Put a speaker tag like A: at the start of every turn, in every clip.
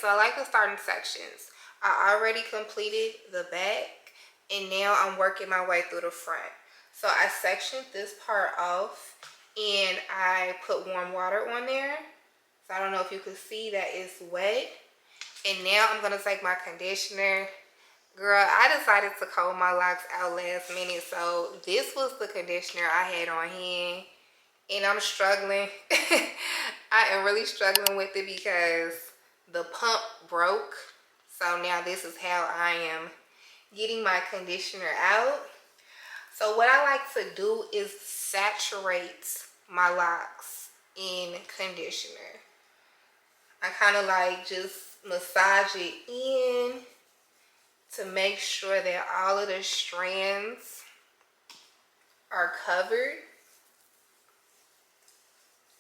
A: so I like to start in sections. I already completed the back, and now I'm working my way through the front. So I sectioned this part off, and I put warm water on there. So I don't know if you can see that it's wet. And now I'm gonna take my conditioner. Girl, I decided to comb my locks out last minute, so this was the conditioner I had on hand, and I'm struggling. I am really struggling with it because the pump broke. So now this is how I am getting my conditioner out. So what I like to do is saturate my locks in conditioner. I kind of like just massage it in to make sure that all of the strands are covered.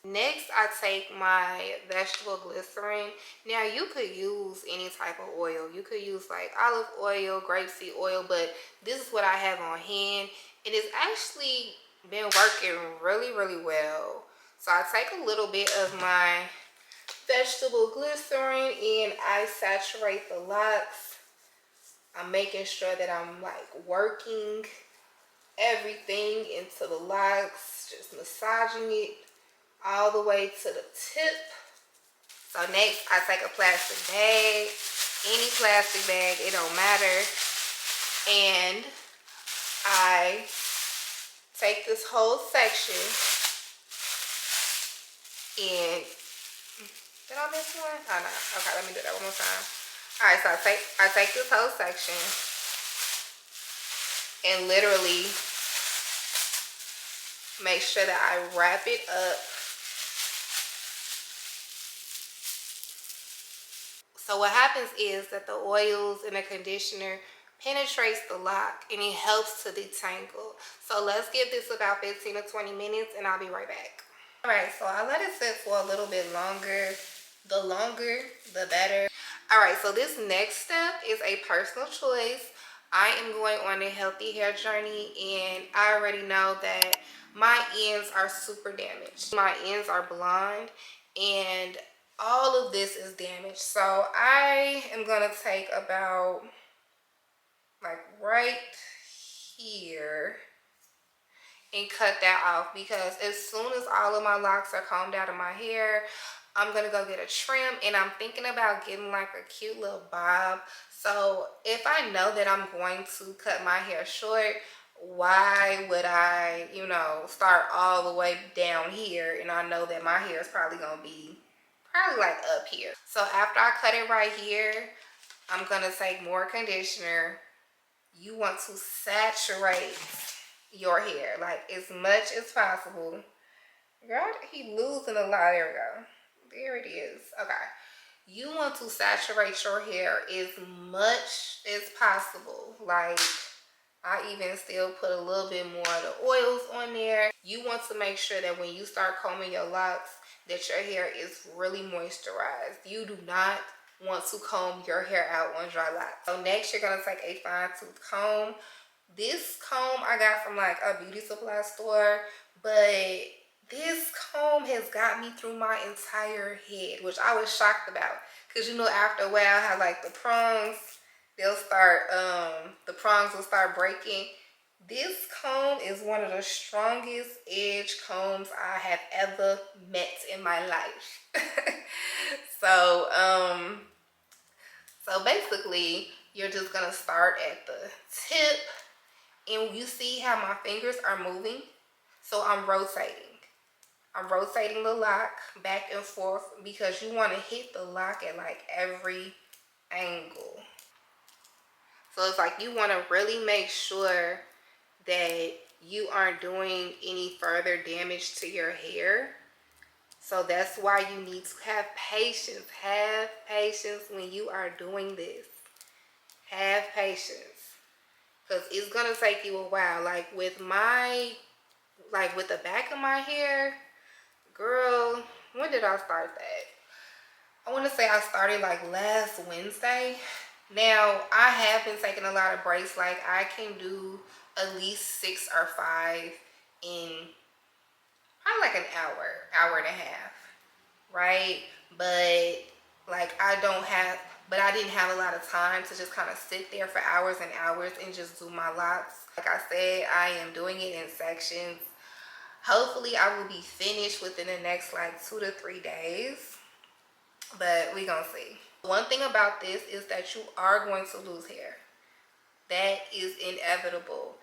A: Next, I take my vegetable glycerin. Now, you could use any type of oil. You could use like olive oil, grapeseed oil, but this is what I have on hand. And it's actually been working really, really well. So I take a little bit of my vegetable glycerin and I saturate the locks. I'm making sure that I'm like working everything into the locks, just massaging it all the way to the tip. So next I take a plastic bag, any plastic bag, it don't matter, and I take this whole section and did I miss one? Oh no. Okay, let me do that one more time. All right, so I take this whole section and literally make sure that I wrap it up. So what happens is that the oils and the conditioner penetrates the lock and it helps to detangle. So let's give this about 15 to 20 minutes and I'll be right back. All right, so I let it sit for a little bit longer. The longer, the better. All right, so this next step is a personal choice. I am going on a healthy hair journey and I already know that my ends are super damaged. My ends are blonde and all of this is damaged. So I am gonna take about like right here and cut that off, because as soon as all of my locks are combed out of my hair, I'm gonna go get a trim, and I'm thinking about getting like a cute little bob. So if I know that I'm going to cut my hair short, why would I, you know, start all the way down here, and I know that my hair is probably gonna be like up here. So after I cut it right here, I'm gonna take more conditioner. You want to saturate your hair like as much as possible. Girl, he losing a lot. There we go. There it is. Okay. You want to saturate your hair as much as possible. Like, I even still put a little bit more of the oils on there. You want to make sure that when you start combing your locks, that your hair is really moisturized. You do not want to comb your hair out on dry locks. So next, you're gonna take a fine tooth comb. This comb I got from like a beauty supply store, but this comb has got me through my entire head, which I was shocked about. Cause you know, after a while, how like the prongs, they'll start, the prongs will start breaking. This comb is one of the strongest edge combs I have ever met in my life. So, so basically, you're just gonna start at the tip, and you see how my fingers are moving? So I'm rotating. I'm rotating the lock back and forth because you want to hit the lock at like every angle. So it's like you want to really make sure that you aren't doing any further damage to your hair. So that's why you need to have patience. Have patience when you are doing this. Have patience. Because it's going to take you a while. Like with my, like with the back of my hair, girl, when did I start that? I want to say I started like last Wednesday. Now, I have been taking a lot of breaks. Like I can do at least 6 or 5 in probably like an hour and a half, right? But Like I don't have, but I didn't have a lot of time to just kind of sit there for hours and hours and just do my locks. Like I said, I am doing it in sections. Hopefully I will be finished within the next like 2 to 3 days, but we gonna see. One thing about this is that you are going to lose hair. That is inevitable.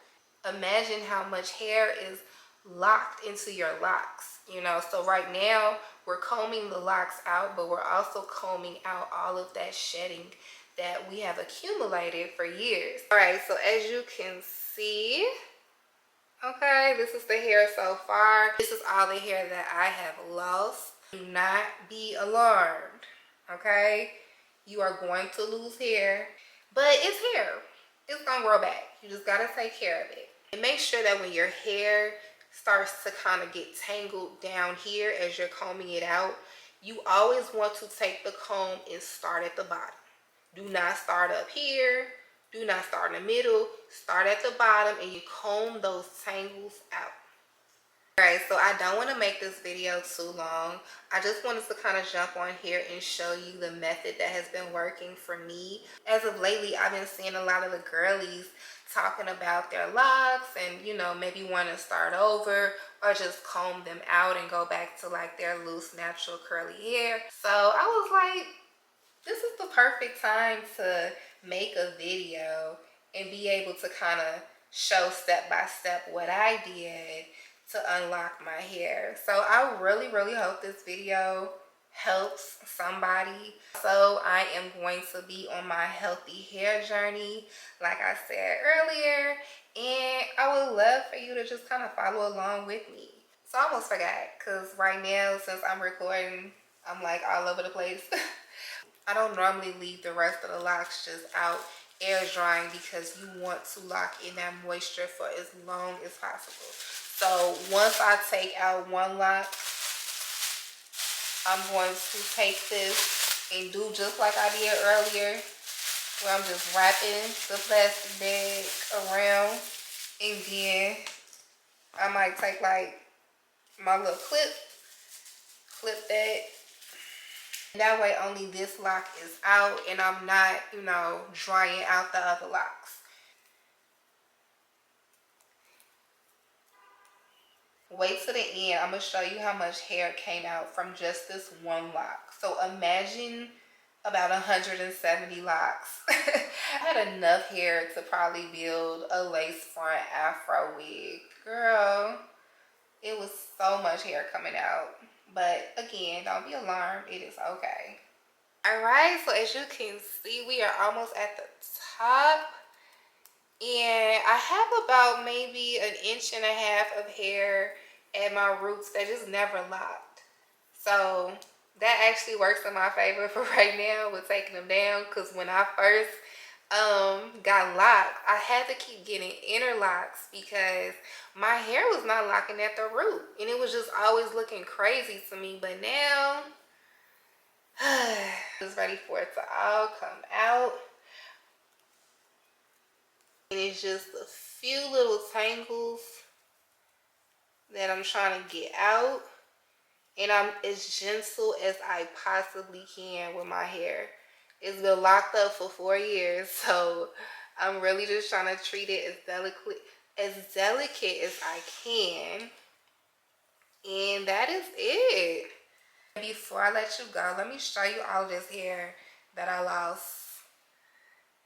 A: Imagine how much hair is locked into your locks, you know. So right now we're combing the locks out, but we're also combing out all of that shedding that we have accumulated for years. All right, so as you can see, okay, this is the hair so far. This is all the hair that I have lost. Do not be alarmed, okay? You are going to lose hair, but it's hair. It's gonna grow back. You just gotta take care of it. And make sure that when your hair starts to kind of get tangled down here as you're combing it out, you always want to take the comb and start at the bottom. Do not start up here. Do not start in the middle. Start at the bottom and you comb those tangles out. Alright, so I don't want to make this video too long. I just wanted to kind of jump on here and show you the method that has been working for me. As of lately, I've been seeing a lot of the girlies talking about their locks and, you know, maybe want to start over or just comb them out and go back to like their loose, natural, curly hair. So I was like, this is the perfect time to make a video and be able to kind of show step by step what I did to unlock my hair. So I really hope this video helps somebody. So I am going to be on my healthy hair journey, like I said earlier, and I would love for you to just kind of follow along with me. So I almost forgot, because right now, since I'm recording, I'm like all over the place. I don't normally leave the rest of the locks just out air drying because you want to lock in that moisture for as long as possible. So once I take out one lock, I'm going to take this and do just like I did earlier, where I'm just wrapping the plastic bag around, and then I might take like my little clip that. That way only this lock is out and I'm not, you know, drying out the other locks. Wait till the end. I'm going to show you how much hair came out from just this one lock. So imagine about 170 locks. I had enough hair to probably build a lace front afro wig. Girl, it was so much hair coming out. But again, don't be alarmed. It is okay. All right, so as you can see, we are almost at the top. And I have about maybe 1.5 inches of hair at my roots that just never locked. So that actually works in my favor for right now with taking them down. Because when I first got locked, I had to keep getting inner locks because my hair was not locking at the root and it was just always looking crazy to me. But now I'm just ready for it to all come out, and it's just a few little tangles that I'm trying to get out, and I'm as gentle as I possibly can with my hair. It's been locked up for 4 years, so I'm really just trying to treat it as delicate as I can. And that is it. Before I let you go, let me show you all this hair that I lost.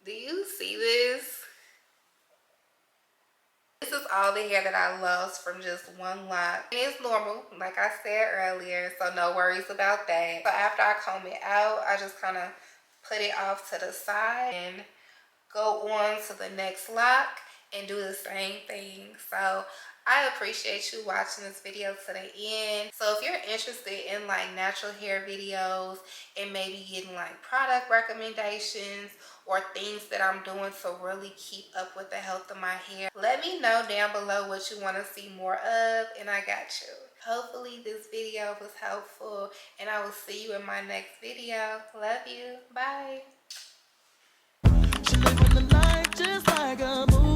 A: Do you see this? This is all the hair that I lost from just one lock. And it's normal, like I said earlier, so no worries about that. So after I comb it out, I just kind of put it off to the side and go on to the next lock and do the same thing. So I appreciate you watching this video to the end. So if you're interested in like natural hair videos and maybe getting like product recommendations or things that I'm doing to really keep up with the health of my hair, let me know down below what you want to see more of, and I got you. Hopefully this video was helpful, and I will see you in my next video. Love you. Bye. She living the life just like a movie.